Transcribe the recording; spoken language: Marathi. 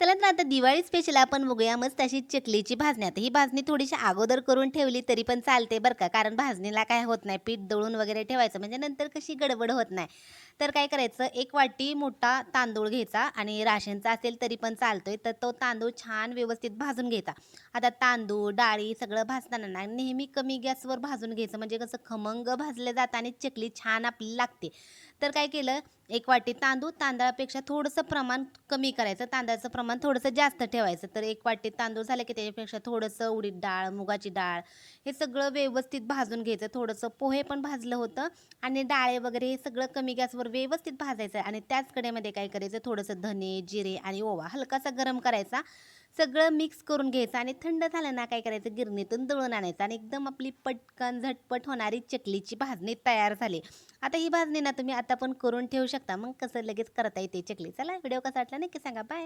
चला तर आता दिवाळी स्पेशल आपण बघूया मस्त अशी चकलीची भाजणी. आता ही भाजणी थोडीशी अगोदर करून ठेवली तरी पण चालते बरं का, कारण भाजणीला काय होत नाही, पीठ दळून वगैरे ठेवायचं म्हणजे नंतर कशी गडबड होत नाही. तर काय करायचं, एक वाटी मोठा तांदूळ घ्यायचा आणि राशनचा असेल तरी पण चालतोय. तर तो तांदूळ छान व्यवस्थित भाजून घ्यायचा. आता तांदूळ, डाळी सगळं भाजताना ना नेहमी कमी गॅसवर भाजून घ्यायचं, म्हणजे कसं खमंग भाजलं जातं आणि चकली छान आपली लागते. तर काय केलं, एक वाटी तांदूळ, तांदळापेक्षा थोडंसं प्रमाण कमी करायचं, तांदळाचं प्रमाण थोडंसं जास्त ठेवायचं. तर एक वाटी तांदूळ झालं की त्याच्यापेक्षा थोडंसं उडीद डाळ, मुगाची डाळ हे सगळं व्यवस्थित भाजून घ्यायचं. थोडंसं पोहे पण भाजलं होतं आणि डाळे वगैरे हे सगळं कमी गॅसवर व्यवस्थित भाजायचं आणि त्याच कढईमध्ये काय करायचं, थोडंसं धने, जिरे आणि ओवा हलकासा गरम करायचा. सगळं मिक्स करून घ्यायचं आणि थंड झालं ना काय करायचं, गिरणीतून दळून आणायचं आणि एकदम आपली पटकन झटपट होणारी चकलीची भाजणी तयार झाली. आता ही भाजणी ना तुम्ही आता पण करून ठेवू शकता. मग कसं लगेच करता येते चकली. चला व्हिडिओ कसा वाटला नक्की सांगा. बाय.